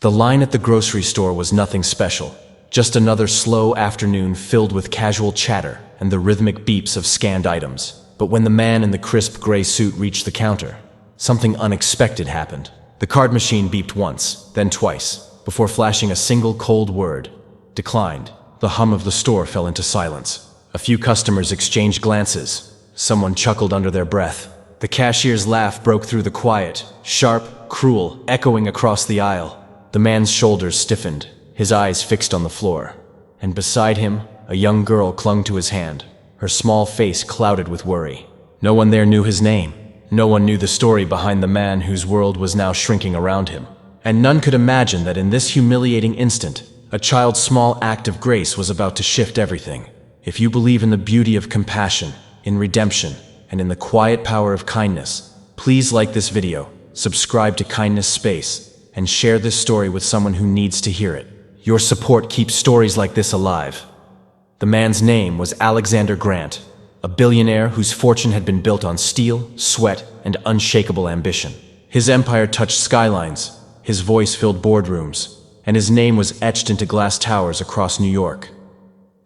The line at the grocery store was nothing special, just another slow afternoon filled with casual chatter and the rhythmic beeps of scanned items. But when the man in the crisp gray suit reached the counter, something unexpected happened. The card machine beeped once, then twice, before flashing a single cold word: declined. The hum of the store fell into silence. A few customers exchanged glances. Someone chuckled under their breath. The cashier's laugh broke through the quiet, sharp, cruel, echoing across the aisle. The man's shoulders stiffened, his eyes fixed on the floor. And beside him, a young girl clung to his hand, her small face clouded with worry. No one there knew his name. No one knew the story behind the man whose world was now shrinking around him. And none could imagine that in this humiliating instant, a child's small act of grace was about to shift everything. If you believe in the beauty of compassion, in redemption, and in the quiet power of kindness, please like this video, subscribe to Kindness Space, and share this story with someone who needs to hear it. Your support keeps stories like this alive. The man's name was Alexander Grant, a billionaire whose fortune had been built on steel, sweat, and unshakable ambition. His empire touched skylines, his voice filled boardrooms, and his name was etched into glass towers across New York.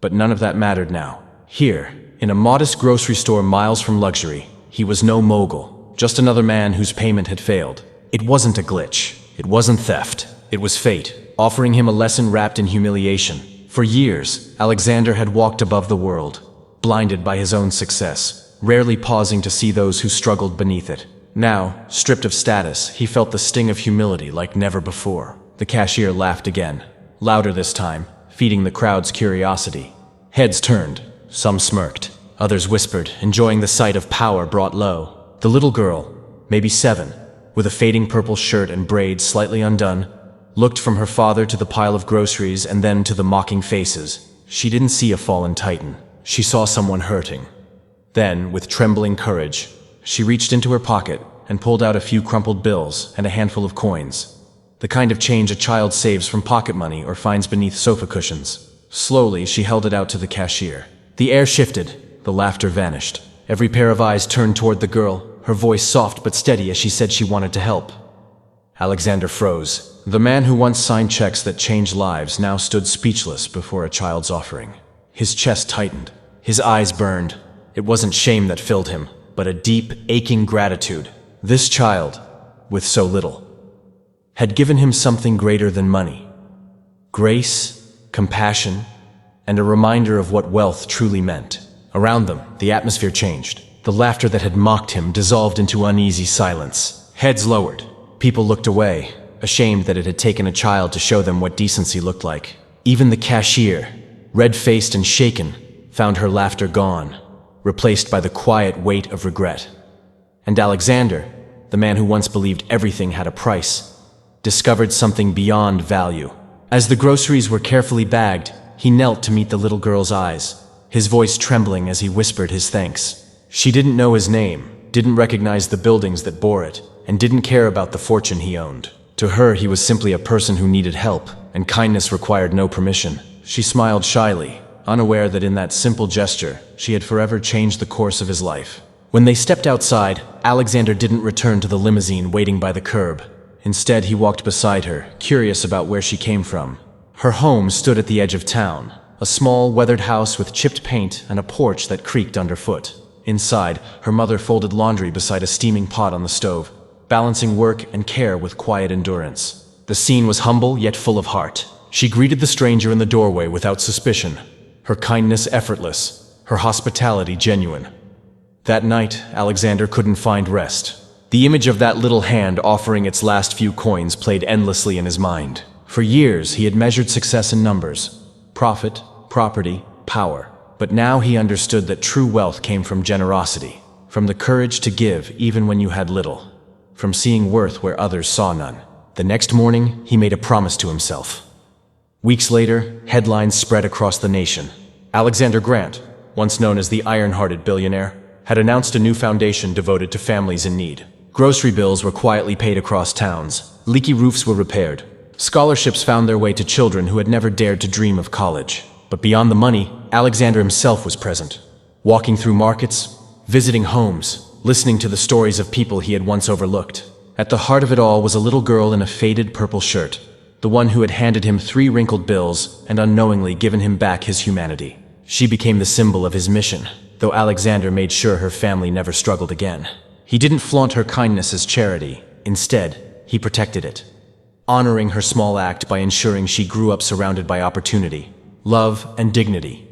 But none of that mattered now. Here, in a modest grocery store miles from luxury, he was no mogul, just another man whose payment had failed. It wasn't a glitch. It wasn't theft. It was fate, offering him a lesson wrapped in humiliation. For years, Alexander had walked above the world, blinded by his own success, rarely pausing to see those who struggled beneath it. Now, stripped of status, he felt the sting of humility like never before. The cashier laughed again, louder this time, feeding the crowd's curiosity. Heads turned, some smirked, others whispered, enjoying the sight of power brought low. The little girl, maybe 7, with a fading purple shirt and braids slightly undone, looked from her father to the pile of groceries and then to the mocking faces. She didn't see a fallen titan. She saw someone hurting. Then, with trembling courage, she reached into her pocket and pulled out a few crumpled bills and a handful of coins. The kind of change a child saves from pocket money or finds beneath sofa cushions. Slowly, she held it out to the cashier. The air shifted. The laughter vanished. Every pair of eyes turned toward the girl, her voice soft but steady as she said she wanted to help. Alexander froze. The man who once signed checks that changed lives now stood speechless before a child's offering. His chest tightened. His eyes burned. It wasn't shame that filled him, but a deep, aching gratitude. This child, with so little, had given him something greater than money. Grace, compassion, and a reminder of what wealth truly meant. Around them, the atmosphere changed. The laughter that had mocked him dissolved into uneasy silence. Heads lowered. People looked away, ashamed that it had taken a child to show them what decency looked like. Even the cashier, red-faced and shaken, found her laughter gone, replaced by the quiet weight of regret. And Alexander, the man who once believed everything had a price, discovered something beyond value. As the groceries were carefully bagged, he knelt to meet the little girl's eyes, his voice trembling as he whispered his thanks. She didn't know his name, didn't recognize the buildings that bore it, and didn't care about the fortune he owned. To her, he was simply a person who needed help, and kindness required no permission. She smiled shyly, unaware that in that simple gesture, she had forever changed the course of his life. When they stepped outside, Alexander didn't return to the limousine waiting by the curb. Instead, he walked beside her, curious about where she came from. Her home stood at the edge of town, a small, weathered house with chipped paint and a porch that creaked underfoot. Inside, her mother folded laundry beside a steaming pot on the stove, balancing work and care with quiet endurance. The scene was humble yet full of heart. She greeted the stranger in the doorway without suspicion, her kindness effortless, her hospitality genuine. That night, Alexander couldn't find rest. The image of that little hand offering its last few coins played endlessly in his mind. For years, he had measured success in numbers: profit, property, power. But now he understood that true wealth came from generosity, from the courage to give even when you had little, from seeing worth where others saw none. The next morning, he made a promise to himself. Weeks later, headlines spread across the nation. Alexander Grant, once known as the iron-hearted billionaire, had announced a new foundation devoted to families in need. Grocery bills were quietly paid across towns. Leaky roofs were repaired. Scholarships found their way to children who had never dared to dream of college. But beyond the money, Alexander himself was present, walking through markets, visiting homes, listening to the stories of people he had once overlooked. At the heart of it all was a little girl in a faded purple shirt. the one who had handed him 3 wrinkled bills and unknowingly given him back his humanity. She became the symbol of his mission, though Alexander made sure her family never struggled again. He didn't flaunt her kindness as charity. Instead, he protected it, honoring her small act by ensuring she grew up surrounded by opportunity, love, and dignity.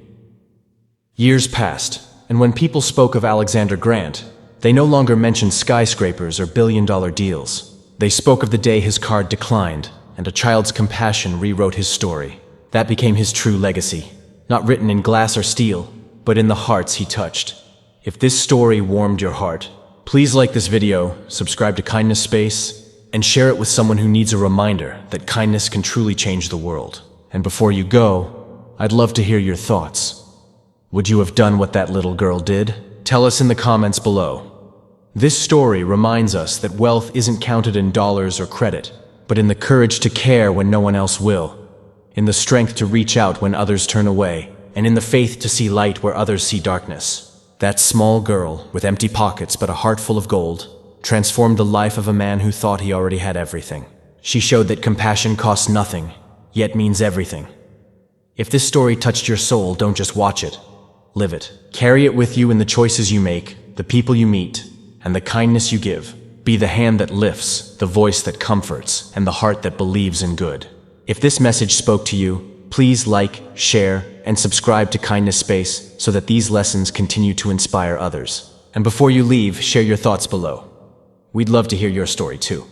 Years passed, and when people spoke of Alexander Grant, they no longer mentioned skyscrapers or billion-dollar deals. They spoke of the day his card declined, and a child's compassion rewrote his story. That became his true legacy, not written in glass or steel, but in the hearts he touched. If this story warmed your heart, please like this video, subscribe to Kindness Space, and share it with someone who needs a reminder that kindness can truly change the world. And before you go, I'd love to hear your thoughts. Would you have done what that little girl did? Tell us in the comments below. This story reminds us that wealth isn't counted in dollars or credit, but in the courage to care when no one else will, in the strength to reach out when others turn away, and in the faith to see light where others see darkness. That small girl, with empty pockets but a heart full of gold, transformed the life of a man who thought he already had everything. She showed that compassion costs nothing, yet means everything. If this story touched your soul, don't just watch it. Live it. Carry it with you in the choices you make, the people you meet, and the kindness you give. Be the hand that lifts, the voice that comforts, and the heart that believes in good. If this message spoke to you, please like, share, and subscribe to Kindness Space so that these lessons continue to inspire others. And before you leave, share your thoughts below. We'd love to hear your story too.